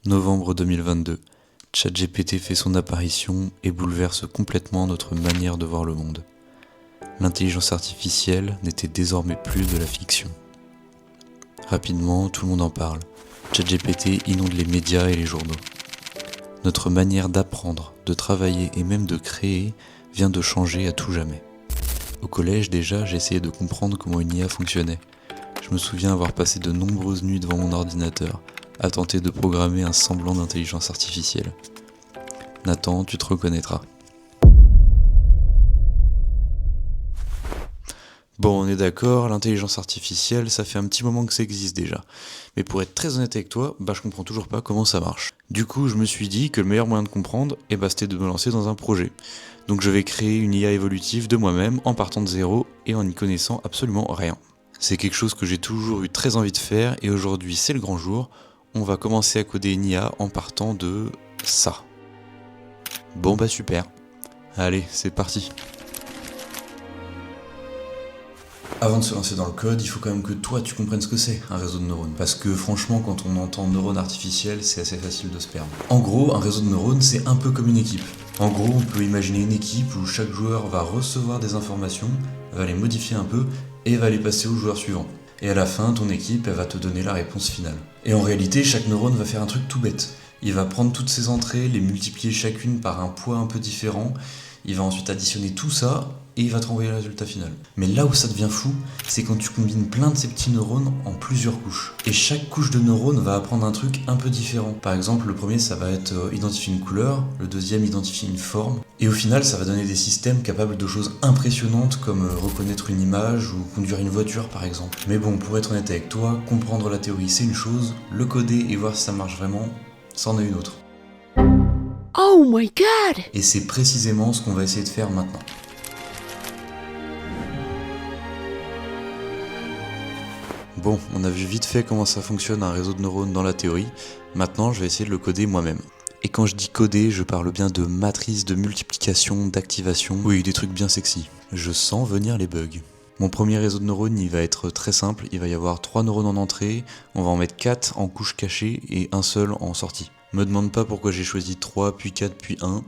Novembre 2022. ChatGPT fait son apparition et bouleverse complètement notre manière de voir le monde. L'intelligence artificielle n'était désormais plus de la fiction. Rapidement, tout le monde en parle. ChatGPT inonde les médias et les journaux. Notre manière d'apprendre, de travailler et même de créer vient de changer à tout jamais. Au collège déjà, j'essayais de comprendre comment une IA fonctionnait. Je me souviens avoir passé de nombreuses nuits devant mon ordinateur à tenter de programmer un semblant d'intelligence artificielle. Nathan, tu te reconnaîtras. Bon, on est d'accord, l'intelligence artificielle, ça fait un petit moment que ça existe déjà. Mais pour être très honnête avec toi, je comprends toujours pas comment ça marche. Du coup, je me suis dit que le meilleur moyen de comprendre, c'était de me lancer dans un projet. Donc je vais créer une IA évolutive de moi-même en partant de zéro et en n'y connaissant absolument rien. C'est quelque chose que j'ai toujours eu très envie de faire et aujourd'hui c'est le grand jour. On va commencer à coder une IA en partant de ça. Bon super. Allez, c'est parti. Avant de se lancer dans le code, il faut quand même que toi tu comprennes ce que c'est un réseau de neurones. Parce que franchement, quand on entend neurones artificiels, c'est assez facile de se perdre. En gros, un réseau de neurones, c'est un peu comme une équipe. En gros, on peut imaginer une équipe où chaque joueur va recevoir des informations, va les modifier un peu et va les passer au joueur suivant. Et à la fin, ton équipe, elle va te donner la réponse finale. Et en réalité, chaque neurone va faire un truc tout bête. Il va prendre toutes ses entrées, les multiplier chacune par un poids un peu différent, il va ensuite additionner tout ça, et il va te renvoyer le résultat final. Mais là où ça devient fou, c'est quand tu combines plein de ces petits neurones en plusieurs couches. Et chaque couche de neurones va apprendre un truc un peu différent. Par exemple, le premier, ça va être identifier une couleur, le deuxième, identifier une forme. Et au final, ça va donner des systèmes capables de choses impressionnantes comme reconnaître une image ou conduire une voiture par exemple. Mais bon, pour être honnête avec toi, comprendre la théorie c'est une chose, le coder et voir si ça marche vraiment, c'en est une autre. Oh my god! Et c'est précisément ce qu'on va essayer de faire maintenant. Bon, on a vu vite fait comment ça fonctionne un réseau de neurones dans la théorie, maintenant je vais essayer de le coder moi-même. Et quand je dis coder, je parle bien de matrice, de multiplication, d'activation, oui, des trucs bien sexy. Je sens venir les bugs. Mon premier réseau de neurones, il va être très simple, il va y avoir 3 neurones en entrée, on va en mettre 4 en couche cachée et un seul en sortie. Me demande pas pourquoi j'ai choisi 3, puis 4, puis 1,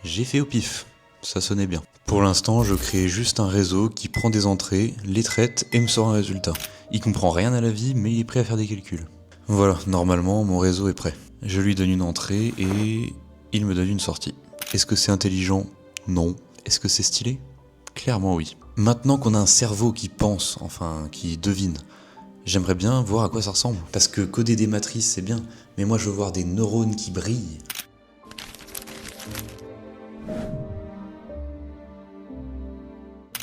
j'ai fait au pif, ça sonnait bien. Pour l'instant, je crée juste un réseau qui prend des entrées, les traite et me sort un résultat. Il comprend rien à la vie, mais il est prêt à faire des calculs. Voilà, normalement, mon réseau est prêt. Je lui donne une entrée et il me donne une sortie. Est-ce que c'est intelligent ? Non. Est-ce que c'est stylé ? Clairement oui. Maintenant qu'on a un cerveau qui pense, qui devine, j'aimerais bien voir à quoi ça ressemble. Parce que coder des matrices c'est bien, mais moi je veux voir des neurones qui brillent.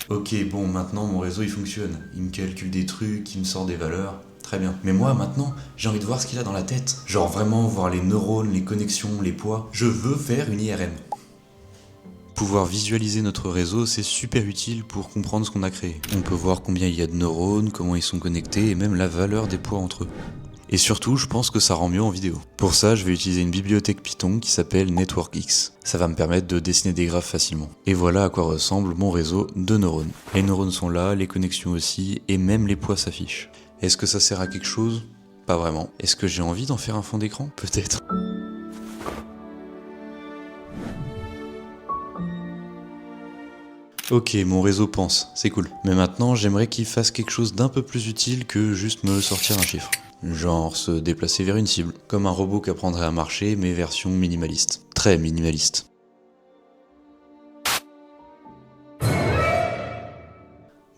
Ok, bon, maintenant mon réseau il fonctionne. Il me calcule des trucs, il me sort des valeurs. Très bien. Mais moi maintenant, j'ai envie de voir ce qu'il a dans la tête. Genre vraiment voir les neurones, les connexions, les poids. Je veux faire une IRM. Pouvoir visualiser notre réseau, c'est super utile pour comprendre ce qu'on a créé. On peut voir combien il y a de neurones, comment ils sont connectés et même la valeur des poids entre eux. Et surtout, je pense que ça rend mieux en vidéo. Pour ça, je vais utiliser une bibliothèque Python qui s'appelle NetworkX. Ça va me permettre de dessiner des graphes facilement. Et voilà à quoi ressemble mon réseau de neurones. Les neurones sont là, les connexions aussi, et même les poids s'affichent. Est-ce que ça sert à quelque chose ? Pas vraiment. Est-ce que j'ai envie d'en faire un fond d'écran ? Peut-être. Ok, mon réseau pense, c'est cool. Mais maintenant, j'aimerais qu'il fasse quelque chose d'un peu plus utile que juste me sortir un chiffre. Genre se déplacer vers une cible, comme un robot qui apprendrait à marcher, mais version minimaliste. Très minimaliste.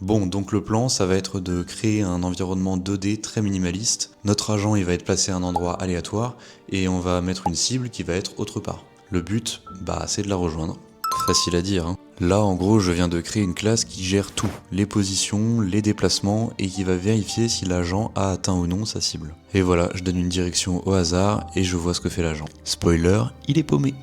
Bon, donc le plan, ça va être de créer un environnement 2D très minimaliste. Notre agent, il va être placé à un endroit aléatoire, et on va mettre une cible qui va être autre part. Le but, c'est de la rejoindre. Facile à dire, hein. Là, en gros, je viens de créer une classe qui gère tout, les positions, les déplacements, et qui va vérifier si l'agent a atteint ou non sa cible. Et voilà, je donne une direction au hasard, et je vois ce que fait l'agent. Spoiler, il est paumé.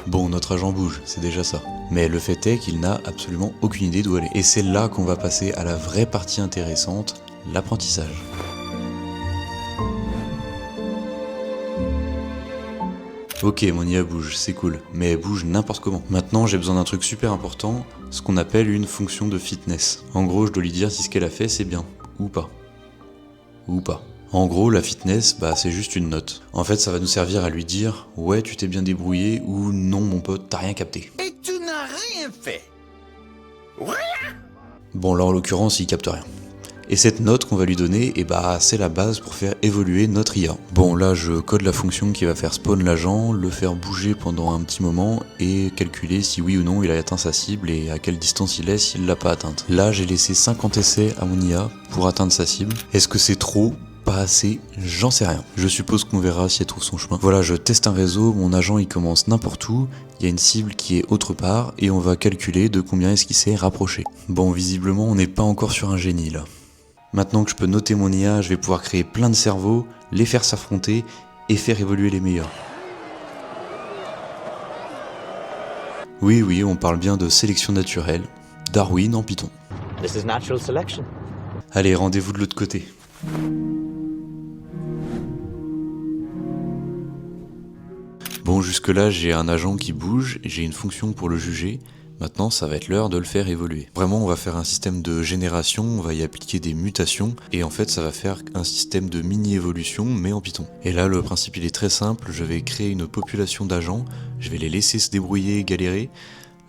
Bon, notre agent bouge, c'est déjà ça. Mais le fait est qu'il n'a absolument aucune idée d'où aller. Et c'est là qu'on va passer à la vraie partie intéressante, l'apprentissage. Ok, mon IA bouge, c'est cool, mais elle bouge n'importe comment. Maintenant, j'ai besoin d'un truc super important, ce qu'on appelle une fonction de fitness. En gros, je dois lui dire si ce qu'elle a fait, c'est bien, ou pas. Ou pas. En gros, la fitness, c'est juste une note. En fait, ça va nous servir à lui dire « Ouais, tu t'es bien débrouillé » ou « Non, mon pote, t'as rien capté ». Et tu n'as rien fait. Bon, là, en l'occurrence, il capte rien. Et cette note qu'on va lui donner, c'est la base pour faire évoluer notre IA. Bon, là, je code la fonction qui va faire spawn l'agent, le faire bouger pendant un petit moment et calculer si oui ou non il a atteint sa cible et à quelle distance il est s'il l'a pas atteinte. Là, j'ai laissé 50 essais à mon IA pour atteindre sa cible. Est-ce que c'est trop ? Pas assez, j'en sais rien. Je suppose qu'on verra si elle trouve son chemin. Voilà, je teste un réseau, mon agent il commence n'importe où, il y a une cible qui est autre part et on va calculer de combien est-ce qu'il s'est rapproché. Bon, visiblement, on n'est pas encore sur un génie là. Maintenant que je peux noter mon IA, je vais pouvoir créer plein de cerveaux, les faire s'affronter et faire évoluer les meilleurs. Oui, on parle bien de sélection naturelle, Darwin en Python. This is natural selection. Allez, rendez-vous de l'autre côté. Bon, jusque-là, j'ai un agent qui bouge, j'ai une fonction pour le juger. Maintenant, ça va être l'heure de le faire évoluer. Vraiment, on va faire un système de génération, on va y appliquer des mutations, et en fait, ça va faire un système de mini-évolution, mais en Python. Et là, le principe, il est très simple, je vais créer une population d'agents, je vais les laisser se débrouiller, galérer,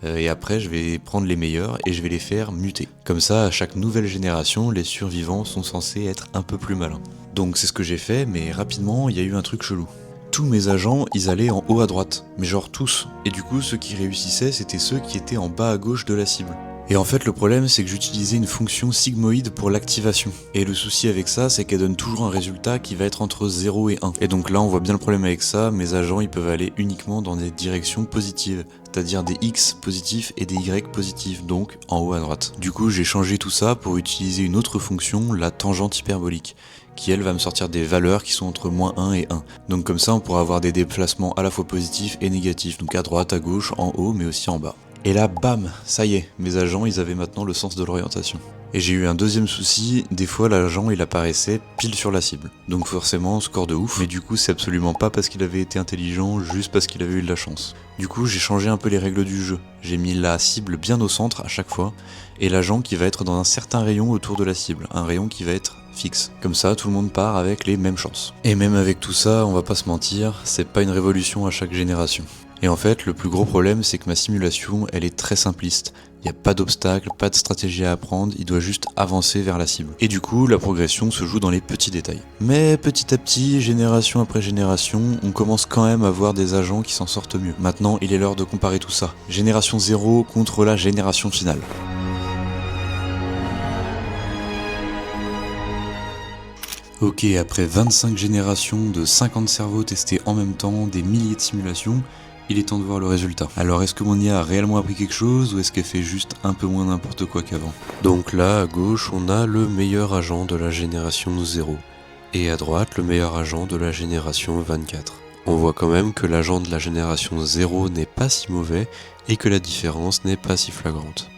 et après, je vais prendre les meilleurs et je vais les faire muter. Comme ça, à chaque nouvelle génération, les survivants sont censés être un peu plus malins. Donc c'est ce que j'ai fait, mais rapidement, il y a eu un truc chelou. Tous mes agents, ils allaient en haut à droite, mais genre tous. Et du coup, ceux qui réussissaient, c'était ceux qui étaient en bas à gauche de la cible. Et en fait, le problème, c'est que j'utilisais une fonction sigmoïde pour l'activation. Et le souci avec ça, c'est qu'elle donne toujours un résultat qui va être entre 0 et 1. Et donc là, on voit bien le problème avec ça, mes agents, ils peuvent aller uniquement dans des directions positives, c'est-à-dire des X positifs et des Y positifs, donc en haut à droite. Du coup, j'ai changé tout ça pour utiliser une autre fonction, la tangente hyperbolique, qui elle va me sortir des valeurs qui sont entre -1 et 1. Donc comme ça on pourra avoir des déplacements à la fois positifs et négatifs, donc à droite, à gauche, en haut mais aussi en bas. Et là bam, ça y est, mes agents ils avaient maintenant le sens de l'orientation. Et j'ai eu un deuxième souci, des fois l'agent il apparaissait pile sur la cible. Donc forcément score de ouf, mais du coup c'est absolument pas parce qu'il avait été intelligent, juste parce qu'il avait eu de la chance. Du coup j'ai changé un peu les règles du jeu, j'ai mis la cible bien au centre à chaque fois, et l'agent qui va être dans un certain rayon autour de la cible, un rayon qui va être fixe. Comme ça, tout le monde part avec les mêmes chances. Et même avec tout ça, on va pas se mentir, c'est pas une révolution à chaque génération. Et en fait, le plus gros problème, c'est que ma simulation, elle est très simpliste. Il n'y a pas d'obstacle, pas de stratégie à apprendre, il doit juste avancer vers la cible. Et du coup, la progression se joue dans les petits détails. Mais petit à petit, génération après génération, on commence quand même à voir des agents qui s'en sortent mieux. Maintenant, il est l'heure de comparer tout ça. Génération 0 contre la génération finale. Ok, après 25 générations de 50 cerveaux testés en même temps, des milliers de simulations, il est temps de voir le résultat. Alors est-ce que mon IA a réellement appris quelque chose ou est-ce qu'elle fait juste un peu moins n'importe quoi qu'avant? Donc là, à gauche, on a le meilleur agent de la génération 0. Et à droite, le meilleur agent de la génération 24. On voit quand même que l'agent de la génération 0 n'est pas si mauvais et que la différence n'est pas si flagrante.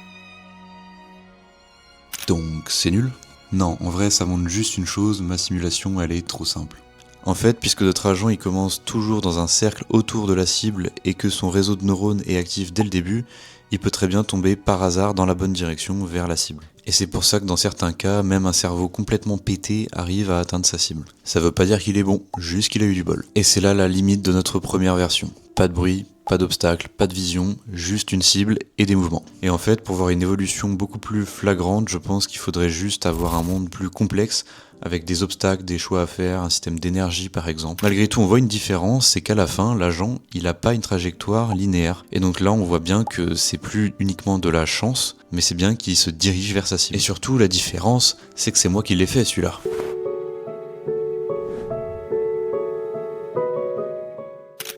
Donc c'est nul ? Non, en vrai ça montre juste une chose, ma simulation elle est trop simple. En fait, puisque notre agent il commence toujours dans un cercle autour de la cible et que son réseau de neurones est actif dès le début, il peut très bien tomber par hasard dans la bonne direction vers la cible. Et c'est pour ça que dans certains cas, même un cerveau complètement pété arrive à atteindre sa cible. Ça veut pas dire qu'il est bon, juste qu'il a eu du bol. Et c'est là la limite de notre première version. Pas de bruit, pas d'obstacle, pas de vision, juste une cible et des mouvements. Et en fait, pour voir une évolution beaucoup plus flagrante, je pense qu'il faudrait juste avoir un monde plus complexe, avec des obstacles, des choix à faire, un système d'énergie par exemple. Malgré tout, on voit une différence, c'est qu'à la fin, l'agent, il a pas une trajectoire linéaire. Et donc là, on voit bien que c'est plus uniquement de la chance, mais c'est bien qu'il se dirige vers sa cible. Et surtout, la différence, c'est que c'est moi qui l'ai fait celui-là.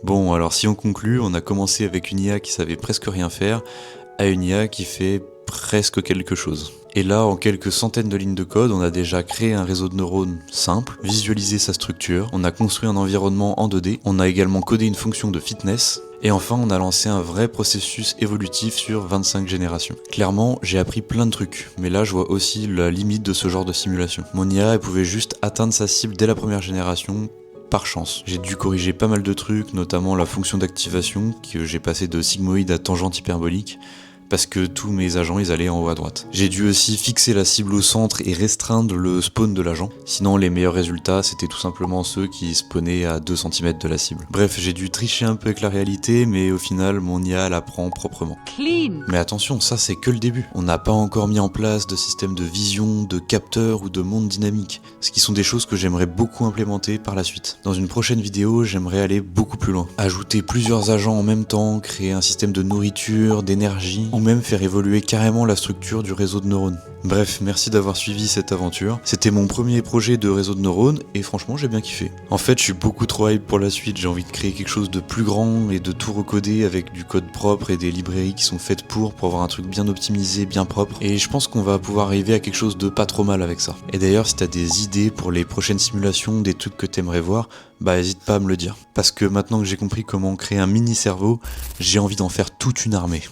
Bon, alors si on conclut, on a commencé avec une IA qui savait presque rien faire, à une IA qui fait presque quelque chose. Et là, en quelques centaines de lignes de code, on a déjà créé un réseau de neurones simple, visualisé sa structure, on a construit un environnement en 2D, on a également codé une fonction de fitness, et enfin on a lancé un vrai processus évolutif sur 25 générations. Clairement, j'ai appris plein de trucs, mais là je vois aussi la limite de ce genre de simulation. Mon IA, elle pouvait juste atteindre sa cible dès la première génération, par chance. J'ai dû corriger pas mal de trucs, notamment la fonction d'activation, que j'ai passé de sigmoïde à tangente hyperbolique, parce que tous mes agents ils allaient en haut à droite. J'ai dû aussi fixer la cible au centre et restreindre le spawn de l'agent, sinon les meilleurs résultats c'était tout simplement ceux qui spawnaient à 2 cm de la cible. Bref, j'ai dû tricher un peu avec la réalité, mais au final mon IA l'apprend proprement. Clean. Mais attention, ça c'est que le début. On n'a pas encore mis en place de système de vision, de capteur ou de monde dynamique, ce qui sont des choses que j'aimerais beaucoup implémenter par la suite. Dans une prochaine vidéo, j'aimerais aller beaucoup plus loin. Ajouter plusieurs agents en même temps, créer un système de nourriture, d'énergie, ou même faire évoluer carrément la structure du réseau de neurones. Bref, merci d'avoir suivi cette aventure. C'était mon premier projet de réseau de neurones et franchement j'ai bien kiffé. En fait, je suis beaucoup trop hype pour la suite, j'ai envie de créer quelque chose de plus grand et de tout recoder avec du code propre et des librairies qui sont faites pour avoir un truc bien optimisé, bien propre. Et je pense qu'on va pouvoir arriver à quelque chose de pas trop mal avec ça. Et d'ailleurs, si t'as des idées pour les prochaines simulations, des trucs que t'aimerais voir, bah hésite pas à me le dire. Parce que maintenant que j'ai compris comment créer un mini cerveau, j'ai envie d'en faire toute une armée.